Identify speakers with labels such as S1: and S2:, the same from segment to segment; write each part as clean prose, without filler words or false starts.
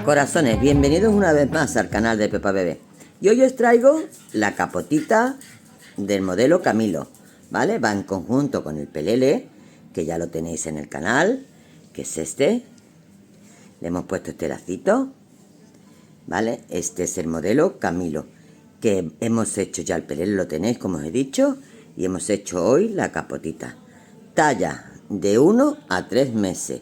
S1: Corazones, bienvenidos una vez más al canal de Pepa Bebé. Y hoy os traigo la capotita del modelo Camilo, ¿vale? Va en conjunto con el pelele, que ya lo tenéis en el canal, que es este. Le hemos puesto este lacito, ¿vale? Este es el modelo Camilo, que hemos hecho ya el pelele, lo tenéis como os he dicho, y hemos hecho hoy la capotita. Talla de 1 a 3 meses.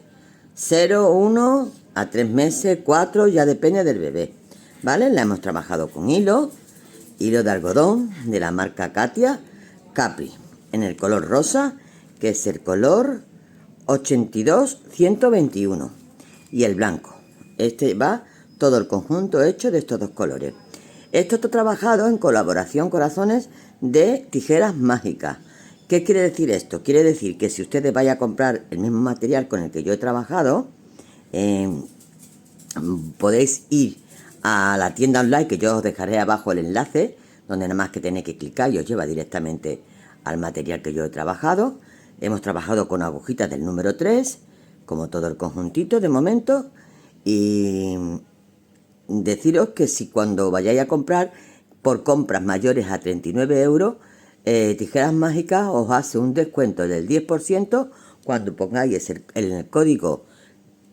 S1: 0, 1 a 3 meses, 4, ya depende del bebé, ¿vale? La hemos trabajado con hilo de algodón de la marca Katia Capri, en el color rosa, que es el color 82-121, y el blanco. Este va todo el conjunto hecho de estos dos colores. Esto está trabajado en colaboración, corazones, de Tijeras Mágicas. ¿Qué quiere decir esto? Quiere decir que si ustedes vayan a comprar el mismo material con el que yo he trabajado, podéis ir a la tienda online, que yo os dejaré abajo el enlace, donde nada más que tenéis que clicar y os lleva directamente al material que yo he trabajado. Hemos trabajado con agujitas del número 3, como todo el conjuntito de momento, y deciros que si cuando vayáis a comprar por compras mayores a 39 euros, Tijeras Mágicas os hace un descuento del 10% cuando pongáis el código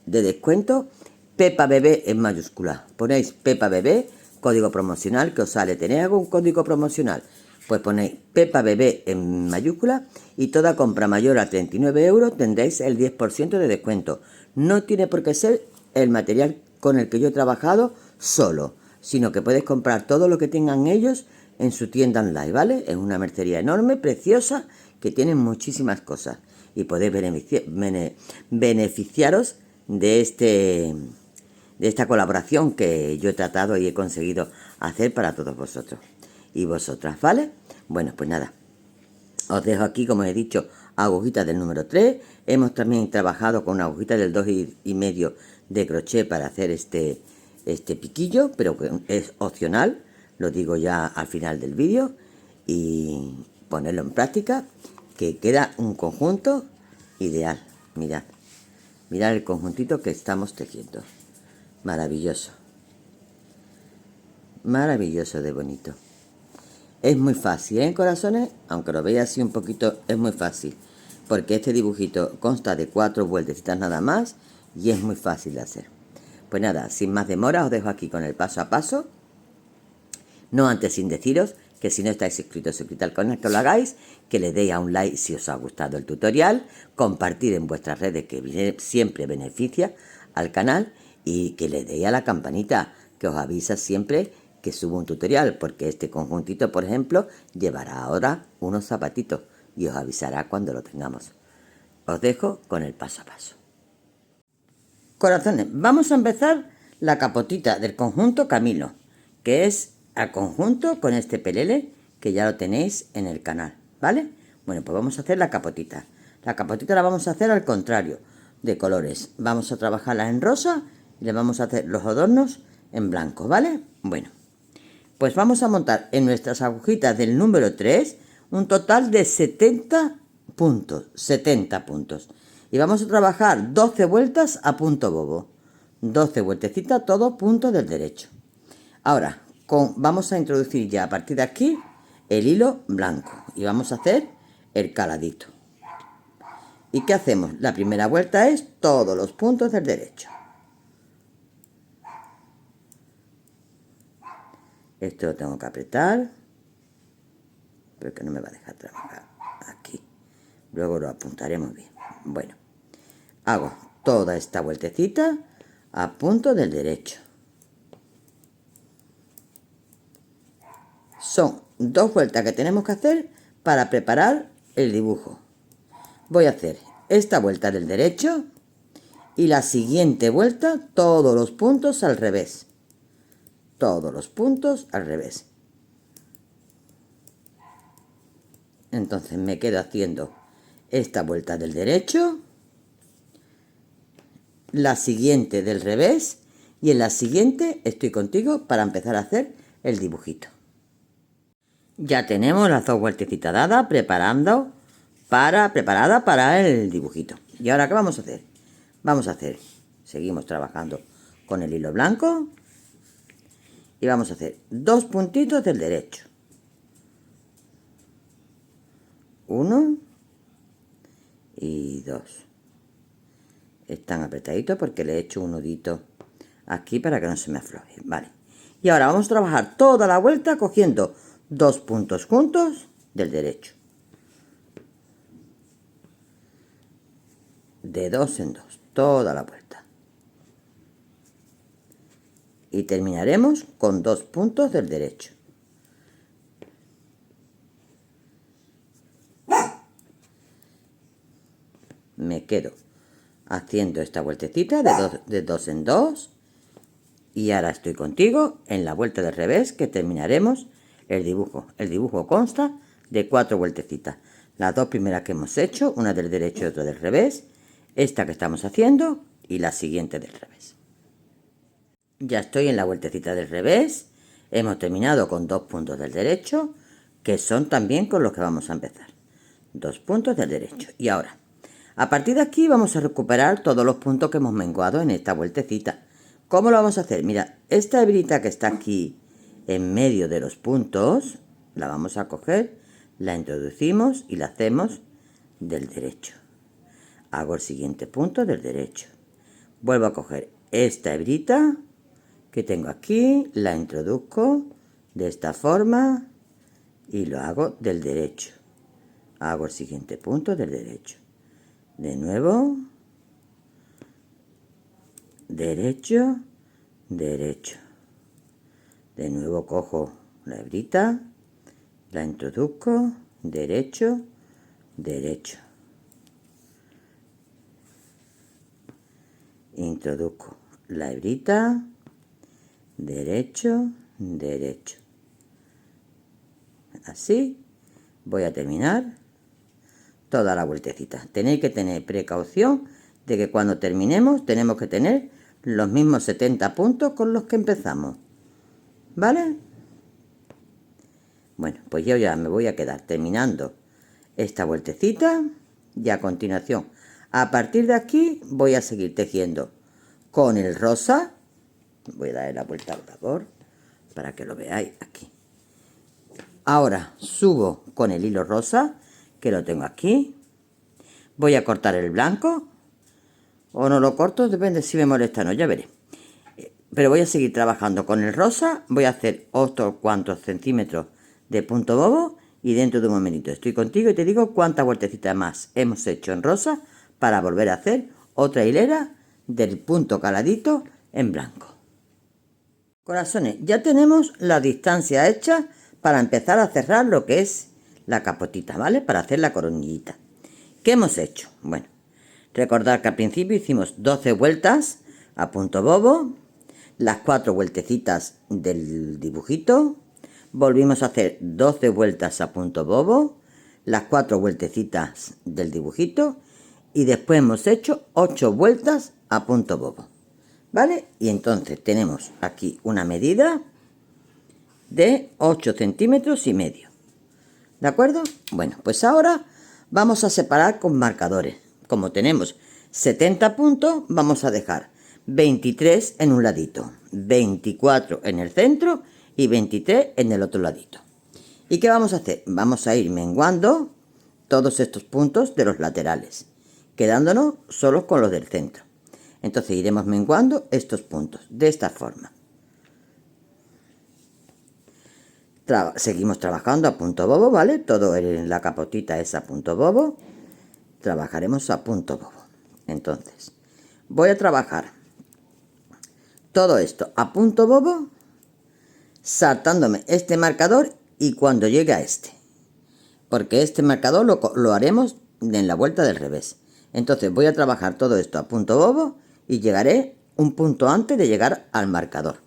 S1: de descuento Pepa Bebé en mayúscula. Ponéis Pepa Bebé, código promocional que os sale. ¿Tenéis algún código promocional? Pues ponéis Pepa Bebé en mayúscula y toda compra mayor a 39 euros tendréis el 10% de descuento. No tiene por qué ser el material con el que yo he trabajado solo, sino que podéis comprar todo lo que tengan ellos en su tienda online, ¿vale? Es una mercería enorme, preciosa, que tiene muchísimas cosas y podéis beneficiaros de esta colaboración que yo he tratado y he conseguido hacer para todos vosotros y vosotras, ¿vale? Bueno, pues nada, os dejo aquí, como he dicho, agujitas del número 3. Hemos también trabajado con una agujita del 2,5 de crochet para hacer este piquillo, pero que es opcional. Lo digo ya al final del vídeo y ponerlo en práctica, que queda un conjunto ideal. Mirad el conjuntito que estamos tejiendo. Maravilloso. Maravilloso de bonito. Es muy fácil, ¿eh, corazones? Aunque lo veáis así un poquito, es muy fácil. Porque este dibujito consta de 4 vueltecitas nada más y es muy fácil de hacer. Pues nada, sin más demora, os dejo aquí con el paso a paso. No antes sin deciros que si no estáis suscritos al canal, que lo hagáis, que le deis a un like si os ha gustado el tutorial, compartir en vuestras redes, que siempre beneficia al canal, y que le deis a la campanita, que os avisa siempre que subo un tutorial, porque este conjuntito, por ejemplo, llevará ahora unos zapatitos y os avisará cuando lo tengamos. Os dejo con el paso a paso. Corazones, vamos a empezar la capotita del conjunto Camilo, que es al conjunto con este pelele, que ya lo tenéis en el canal, ¿vale? Bueno, pues vamos a hacer la capotita. La capotita la vamos a hacer al contrario de colores. Vamos a trabajarla en rosa y le vamos a hacer los adornos en blanco, ¿vale? Bueno, pues vamos a montar en nuestras agujitas del número 3 un total de 70 puntos. Y vamos a trabajar 12 vueltas a punto bobo. 12 vueltecitas, todo punto del derecho. Ahora, vamos a introducir ya a partir de aquí el hilo blanco y vamos a hacer el caladito. ¿Y qué hacemos? La primera vuelta es todos los puntos del derecho. Esto lo tengo que apretar, pero que no me va a dejar trabajar aquí. Luego lo apuntaremos bien. Bueno, hago toda esta vueltecita a punto del derecho. Son 2 vueltas que tenemos que hacer para preparar el dibujo. Voy a hacer esta vuelta del derecho Y la siguiente vuelta, todos los puntos al revés. Todos los puntos al revés. Entonces me quedo haciendo esta vuelta del derecho, la siguiente del revés, y en la siguiente estoy contigo para empezar a hacer el dibujito. Ya tenemos las dos vueltecitas dadas, preparada para el dibujito. ¿Y ahora qué vamos a hacer? Seguimos trabajando con el hilo blanco y vamos a hacer 2 puntitos del derecho. 1 y 2. Están apretaditos porque le he hecho un nudito aquí para que no se me afloje. Vale. Y ahora vamos a trabajar toda la vuelta cogiendo 2 puntos juntos del derecho. De 2 en 2, toda la vuelta. Y terminaremos con 2 puntos del derecho. Me quedo haciendo esta vueltecita de 2 en 2. Y ahora estoy contigo en la vuelta del revés, que terminaremos el dibujo. El dibujo consta de 4 vueltecitas. Las 2 primeras que hemos hecho, una del derecho y otra del revés. Esta que estamos haciendo y la siguiente del revés. Ya estoy en la vueltecita del revés. Hemos terminado con 2 puntos del derecho, que son también con los que vamos a empezar. 2 puntos del derecho. Y ahora, a partir de aquí vamos a recuperar todos los puntos que hemos menguado en esta vueltecita. ¿Cómo lo vamos a hacer? Mira, esta hebrita que está aquí en medio de los puntos, la vamos a coger, la introducimos y la hacemos del derecho. Hago el siguiente punto del derecho. Vuelvo a coger esta hebrita que tengo aquí, la introduzco de esta forma y lo hago del derecho. Hago el siguiente punto del derecho. De nuevo, derecho, derecho. De nuevo cojo la hebrita, la introduzco, derecho, derecho. Introduzco la hebrita, derecho, derecho. Así voy a terminar toda la vueltecita. Tenéis que tener precaución de que cuando terminemos tenemos que tener los mismos 70 puntos con los que empezamos. ¿Vale? Bueno, pues yo ya me voy a quedar terminando esta vueltecita y a continuación, a partir de aquí, voy a seguir tejiendo con el rosa. Voy a darle la vuelta al labor para que lo veáis aquí. Ahora subo con el hilo rosa, que lo tengo aquí. Voy a cortar el blanco, o no lo corto, depende si me molesta o no, ya veré. Pero voy a seguir trabajando con el rosa. Voy a hacer otros cuantos centímetros de punto bobo y dentro de un momentito estoy contigo y te digo cuántas vueltecitas más hemos hecho en rosa para volver a hacer otra hilera del punto caladito en blanco. Corazones, ya tenemos la distancia hecha para empezar a cerrar lo que es la capotita, ¿vale? Para hacer la coronillita. ¿Qué hemos hecho? Bueno, recordad que al principio hicimos 12 vueltas a punto bobo, las 4 vueltecitas del dibujito, volvimos a hacer 12 vueltas a punto bobo, las 4 vueltecitas del dibujito y después hemos hecho 8 vueltas a punto bobo, ¿vale? Y entonces tenemos aquí una medida de 8 centímetros y medio, ¿de acuerdo? Bueno, pues ahora vamos a separar con marcadores. Como tenemos 70 puntos, vamos a dejar 23 en un ladito, 24 en el centro y 23 en el otro ladito. ¿Y qué vamos a hacer? Vamos a ir menguando todos estos puntos de los laterales, quedándonos solos con los del centro. Entonces iremos menguando estos puntos de esta forma. Seguimos trabajando a punto bobo, ¿vale? Todo en la capotita es a punto bobo. Trabajaremos a punto bobo. Entonces, voy a trabajar todo esto a punto bobo, saltándome este marcador y cuando llegue a este. Porque este marcador lo haremos en la vuelta del revés. Entonces voy a trabajar todo esto a punto bobo y llegaré un punto antes de llegar al marcador.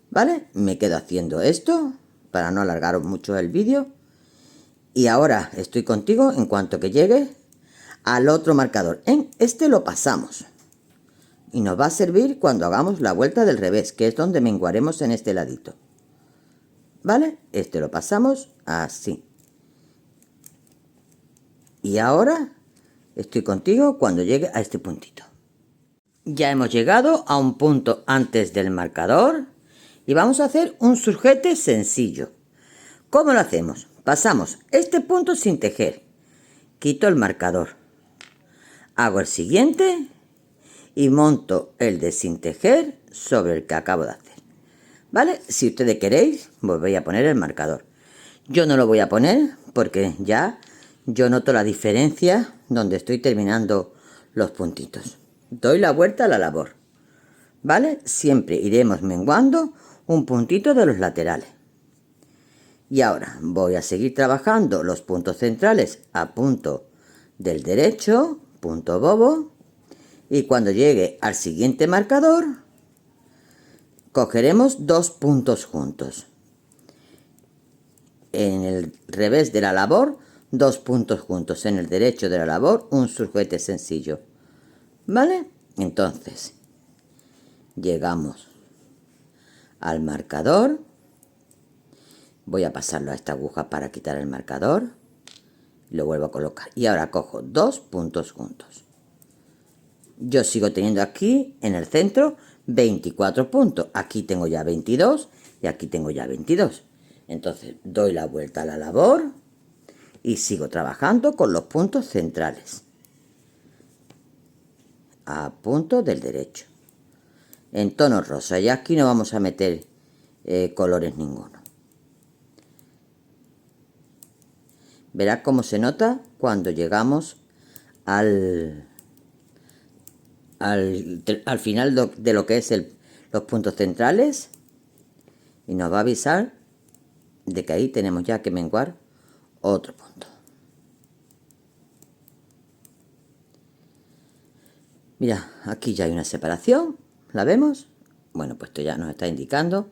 S1: ¿Vale? Me quedo haciendo esto para no alargaros mucho el vídeo. Y ahora estoy contigo en cuanto que llegue al otro marcador. En este lo pasamos. Y nos va a servir cuando hagamos la vuelta del revés, que es donde menguaremos en este ladito. ¿Vale? Este lo pasamos así. Y ahora estoy contigo cuando llegue a este puntito. Ya hemos llegado a un punto antes del marcador y vamos a hacer un surjete sencillo. ¿Cómo lo hacemos? Pasamos este punto sin tejer, quito el marcador, hago el siguiente y monto el de sin tejer sobre el que acabo de hacer. ¿Vale? Si ustedes queréis, volvéis a poner el marcador. Yo no lo voy a poner porque ya yo noto la diferencia donde estoy terminando los puntitos. Doy la vuelta a la labor. ¿Vale? Siempre iremos menguando un puntito de los laterales. Y ahora voy a seguir trabajando los puntos centrales a punto del derecho, punto bobo. Y cuando llegue al siguiente marcador, cogeremos dos puntos juntos. En el revés de la labor, dos puntos juntos. En el derecho de la labor, un surjete sencillo. ¿Vale? Entonces, llegamos al marcador. Voy a pasarlo a esta aguja para quitar el marcador. Lo vuelvo a colocar. Y ahora cojo dos puntos juntos. Yo sigo teniendo aquí, en el centro, 24 puntos. Aquí tengo ya 22 y aquí tengo ya 22. Entonces, doy la vuelta a la labor y sigo trabajando con los puntos centrales. A punto del derecho. En tono rosa. Y aquí no vamos a meter colores ninguno. Verás cómo se nota cuando llegamos al final de lo que es los puntos centrales. Y nos va a avisar de que ahí tenemos ya que menguar otro punto. Mira, aquí ya hay una separación. ¿La vemos? Bueno, pues esto ya nos está indicando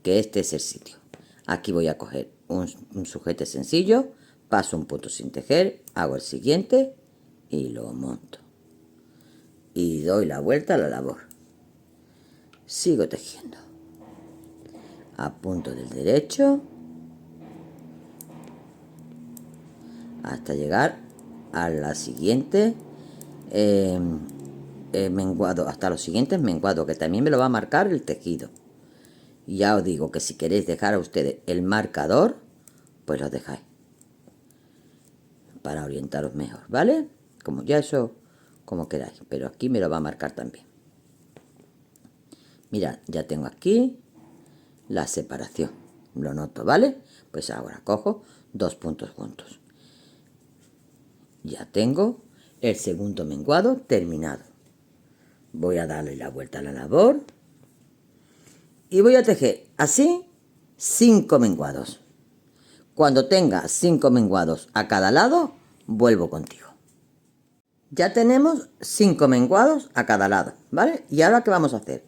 S1: que este es el sitio. Aquí voy a coger un sujete sencillo, paso un punto sin tejer, hago el siguiente y lo monto. Y doy la vuelta a la labor. Sigo tejiendo. A punto del derecho. Hasta llegar a la siguiente menguado. Hasta los siguientes menguados, que también me lo va a marcar el tejido. Y ya os digo que si queréis dejar a ustedes el marcador, pues lo dejáis. Para orientaros mejor, ¿vale? Como ya eso, como queráis. Pero aquí me lo va a marcar también. Mirad, ya tengo aquí la separación. Lo noto, ¿vale? Pues ahora cojo dos puntos juntos. Ya tengo el segundo menguado terminado. Voy a darle la vuelta a la labor. Y voy a tejer así 5 menguados. Cuando tenga 5 menguados a cada lado, vuelvo contigo. Ya tenemos 5 menguados a cada lado, ¿vale? ¿Y ahora qué vamos a hacer?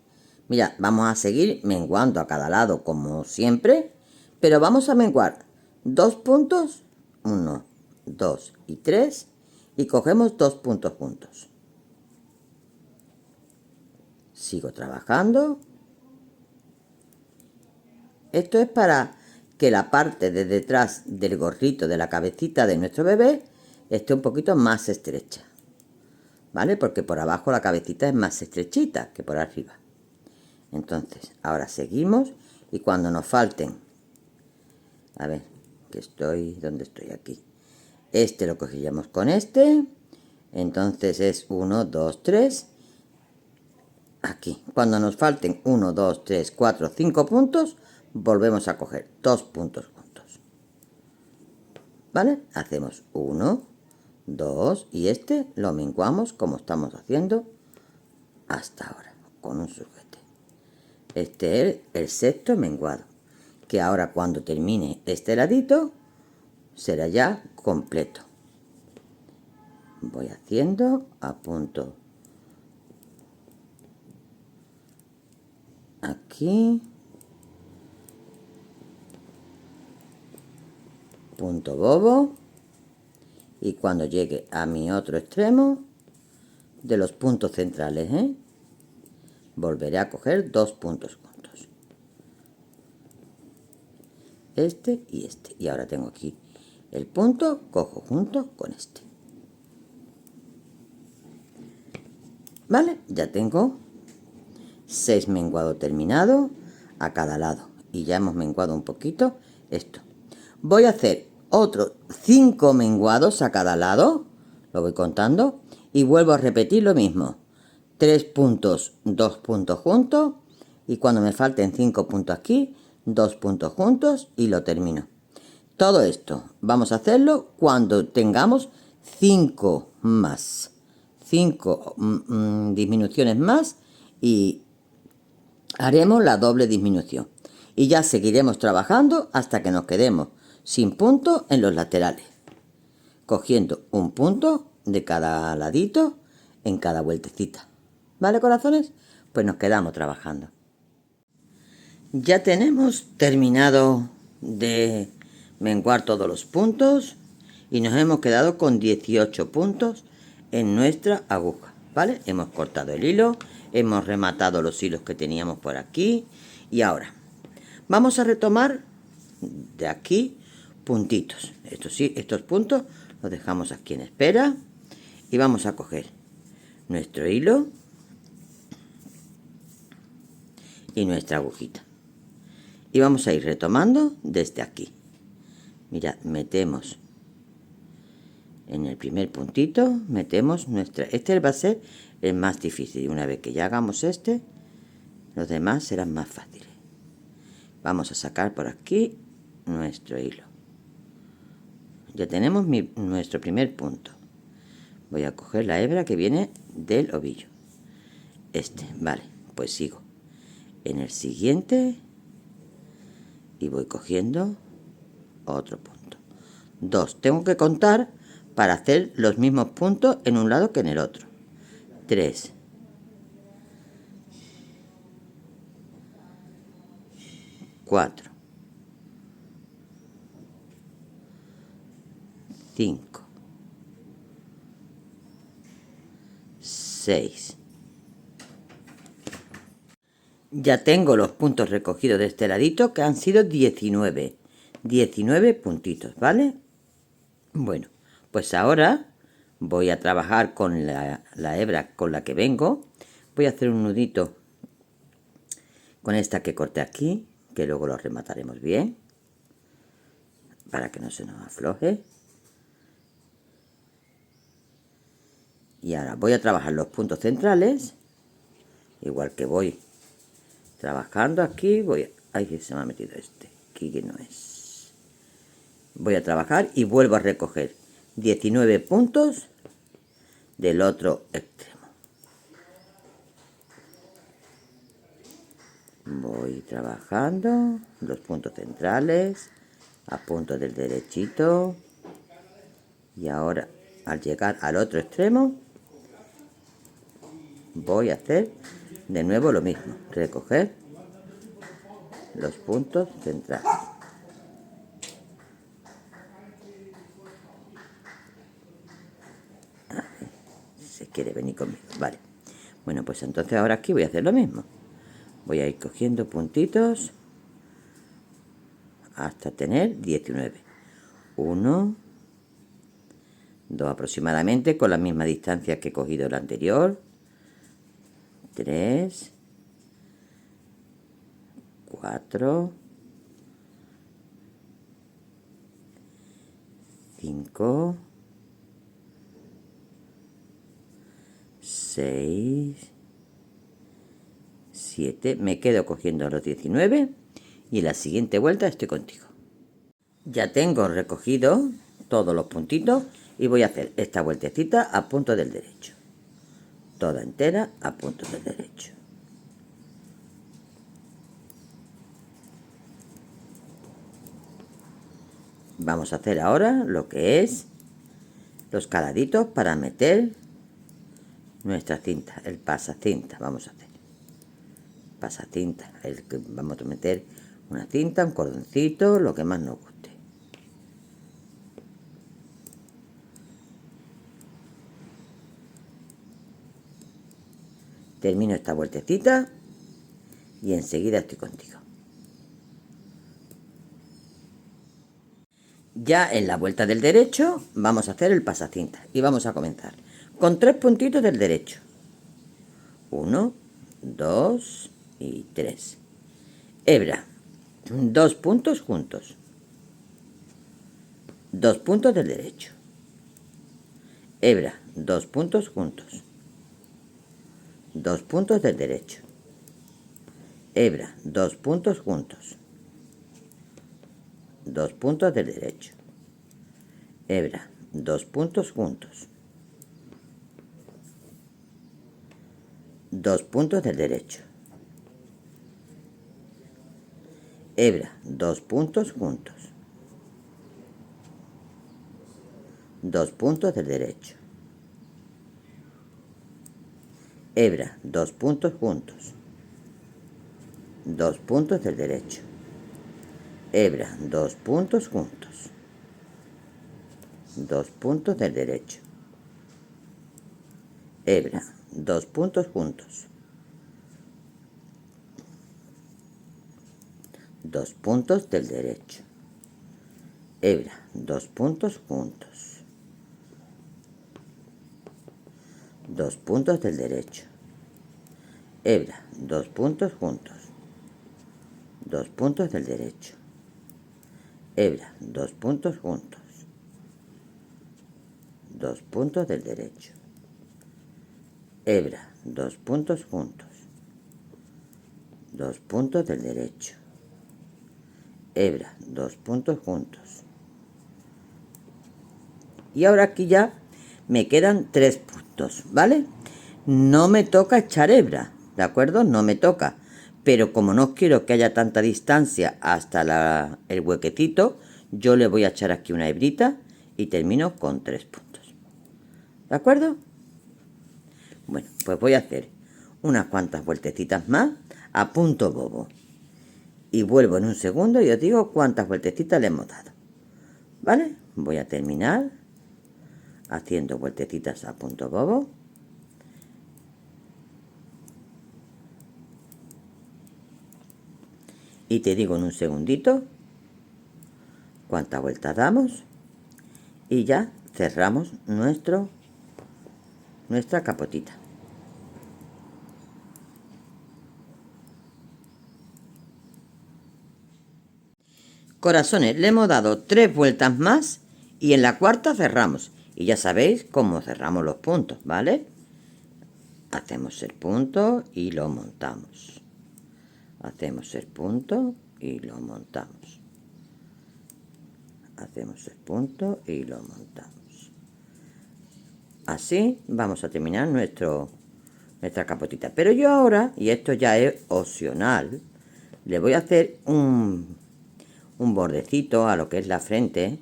S1: Mira, vamos a seguir menguando a cada lado como siempre, pero vamos a menguar 2 puntos, 1, 2 y 3, y cogemos 2 puntos juntos. Sigo trabajando. Esto es para que la parte de detrás del gorrito de la cabecita de nuestro bebé esté un poquito más estrecha, ¿vale? Porque por abajo la cabecita es más estrechita que por arriba. Entonces, ahora seguimos y cuando nos falten, a ver, que estoy, ¿dónde estoy? Aquí. Este lo cogeríamos con este, entonces es 1, 2, 3, aquí. Cuando nos falten 1, 2, 3, 4, 5 puntos, volvemos a coger 2 puntos juntos, ¿vale? Hacemos 1, 2 y este lo menguamos como estamos haciendo hasta ahora, con un sujete. Este es el sexto menguado, que ahora cuando termine este ladito será ya completo. Voy haciendo a punto aquí, punto bobo, y cuando llegue a mi otro extremo de los puntos centrales, volveré a coger 2 puntos juntos, este y este, y ahora tengo aquí el punto, cojo junto con este. Vale, ya tengo 6 menguados terminados a cada lado, y ya hemos menguado un poquito esto. Voy a hacer otros 5 menguados a cada lado, lo voy contando, y vuelvo a repetir lo mismo: 3 puntos, 2 puntos juntos, y cuando me falten 5 puntos aquí, 2 puntos juntos, y lo termino. Todo esto vamos a hacerlo cuando tengamos 5 más, 5 disminuciones más, y haremos la doble disminución. Y ya seguiremos trabajando hasta que nos quedemos sin puntos en los laterales, cogiendo un punto de cada ladito en cada vueltecita. ¿Vale, corazones? Pues nos quedamos trabajando. Ya tenemos terminado de menguar todos los puntos y nos hemos quedado con 18 puntos en nuestra aguja, ¿vale? Hemos cortado el hilo, hemos rematado los hilos que teníamos por aquí, y ahora vamos a retomar de aquí puntitos. Estos puntos los dejamos aquí en espera y vamos a coger nuestro hilo y nuestra agujita y vamos a ir retomando desde aquí. Mirad, metemos en el primer puntito, metemos este va a ser el más difícil, y una vez que ya hagamos este, los demás serán más fáciles. Vamos a sacar por aquí nuestro hilo. Ya tenemos nuestro primer punto. Voy a coger la hebra que viene del ovillo. Vale, pues sigo en el siguiente y voy cogiendo otro punto. 2. Tengo que contar para hacer los mismos puntos en un lado que en el otro. 3. 4. 5. 6. Ya tengo los puntos recogidos de este ladito, que han sido 19. 19 puntitos, ¿vale? Bueno, pues ahora voy a trabajar con la hebra con la que vengo. Voy a hacer un nudito con esta que corté aquí, que luego lo remataremos bien, para que no se nos afloje. Y ahora voy a trabajar los puntos centrales, igual que voy trabajando aquí. Ay, se me ha metido aquí que no es. Voy a trabajar y vuelvo a recoger 19 puntos del otro extremo. Voy trabajando los puntos centrales a punto del derechito, y ahora al llegar al otro extremo voy a hacer de nuevo lo mismo, recoger los puntos centrales. Se quiere venir conmigo, vale. Bueno, pues entonces ahora aquí voy a hacer lo mismo. Voy a ir cogiendo puntitos hasta tener 19. 1, 2 aproximadamente, con la misma distancia que he cogido el anterior. 3, 4, 5, 6, 7. Me quedo cogiendo los 19 y en la siguiente vuelta estoy contigo. Ya tengo recogido todos los puntitos y voy a hacer esta vueltecita a punto del derecho. Toda entera a punto del derecho. Vamos a hacer ahora lo que es los caladitos para meter nuestra cinta, el pasacinta. Vamos a hacer pasacinta, el que vamos a meter una cinta, un cordoncito, lo que más nos guste. Termino esta vueltecita y enseguida estoy contigo. Ya en la vuelta del derecho vamos a hacer el pasacinta y vamos a comenzar con 3 puntitos del derecho. 1, 2 y 3. Hebra, 2 puntos juntos. 2 puntos del derecho. Hebra, 2 puntos juntos. 2 puntos del derecho. Hebra, 2 puntos juntos. 2 puntos del derecho. Hebra, 2 puntos juntos. 2 puntos del derecho. Hebra, 2 puntos juntos. 2 puntos del derecho. Hebra, 2 puntos juntos. 2 puntos del derecho. Hebra, 2 puntos juntos. 2 puntos del derecho. Hebra, 2 puntos juntos. 2 puntos del derecho. Hebra, 2 puntos juntos. 2 puntos del derecho. Hebra, 2 puntos juntos. 2 puntos del derecho. Hebra, 2 puntos juntos. 2 puntos del derecho. Hebra, 2 puntos juntos. 2 puntos del derecho. Hebra, 2 puntos juntos. Y ahora aquí ya me quedan 3 puntos, ¿vale? No me toca echar hebra, ¿de acuerdo? No me toca. Pero como no quiero que haya tanta distancia hasta el huequecito, yo le voy a echar aquí una hebrita y termino con 3 puntos. ¿De acuerdo? Bueno, pues voy a hacer unas cuantas vueltecitas más a punto bobo. Y vuelvo en un segundo y os digo cuántas vueltecitas le hemos dado. ¿Vale? Voy a terminar haciendo vueltecitas a punto bobo. Y te digo en un segundito cuántas vueltas damos. Y ya cerramos nuestra capotita. Corazones, le hemos dado 3 vueltas más y en la cuarta cerramos. Y ya sabéis cómo cerramos los puntos, ¿vale? Hacemos el punto y lo montamos. Hacemos el punto y lo montamos. Hacemos el punto y lo montamos. Así vamos a terminar nuestra capotita. Pero yo ahora, y esto ya es opcional, le voy a hacer un bordecito a lo que es la frente.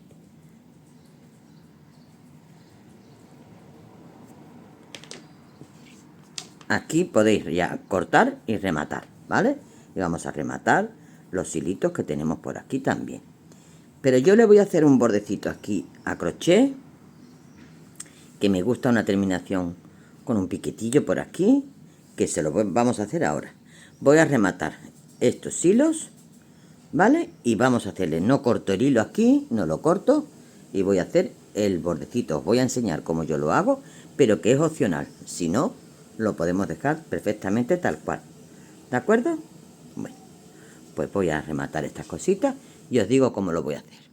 S1: Aquí podéis ya cortar y rematar, ¿vale? Y vamos a rematar los hilitos que tenemos por aquí también. Pero yo le voy a hacer un bordecito aquí a crochet, que me gusta una terminación con un piquetillo por aquí, que se lo vamos a hacer ahora. Voy a rematar estos hilos, ¿vale? Y vamos a hacerle, no corto el hilo aquí, no lo corto, y voy a hacer el bordecito. Os voy a enseñar cómo yo lo hago, pero que es opcional. Si no, lo podemos dejar perfectamente tal cual. ¿De acuerdo? Bueno, pues voy a rematar estas cositas y os digo cómo lo voy a hacer.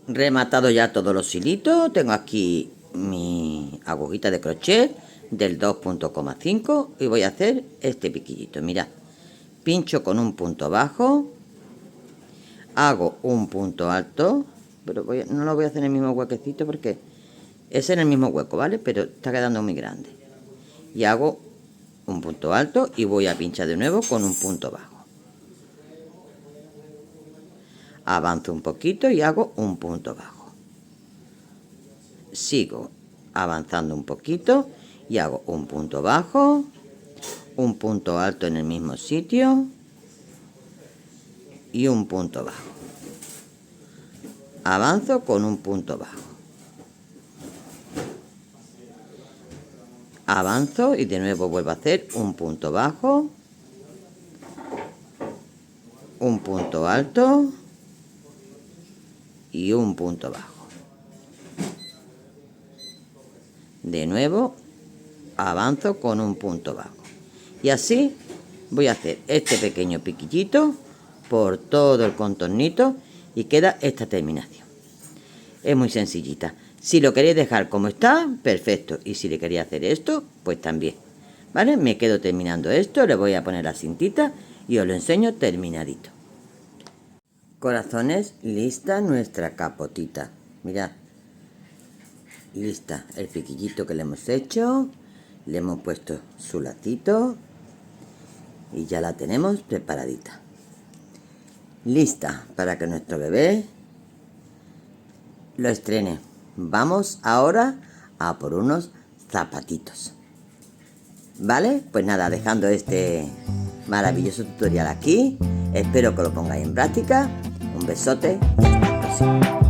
S1: Rematado ya todos los hilitos, tengo aquí mi agujita de crochet del 2.5 y voy a hacer este piquillito. Mirad, pincho con un punto bajo, hago un punto alto, pero no lo voy a hacer en el mismo huequecito porque es en el mismo hueco, ¿vale? Pero está quedando muy grande. Y hago un punto alto y voy a pinchar de nuevo con un punto bajo. Avanzo un poquito y hago un punto bajo. Sigo avanzando un poquito y hago un punto bajo, un punto alto en el mismo sitio y un punto bajo. Avanzo con un punto bajo. Avanzo y de nuevo vuelvo a hacer un punto bajo, un punto alto y un punto bajo. De nuevo avanzo con un punto bajo. Y así voy a hacer este pequeño piquillito por todo el contornito y queda esta terminación. Es muy sencillita. Si lo queréis dejar como está, perfecto. Y si le queréis hacer esto, pues también. ¿Vale? Me quedo terminando esto, le voy a poner la cintita y os lo enseño terminadito. Corazones, lista nuestra capotita. Mirad. Lista el piquillito que le hemos hecho. Le hemos puesto su lacito. Y ya la tenemos preparadita. Lista para que nuestro bebé lo estrene. Vamos ahora a por unos zapatitos. ¿Vale? Pues nada, dejando este maravilloso tutorial aquí. Espero que lo pongáis en práctica. Un besote y hasta la próxima.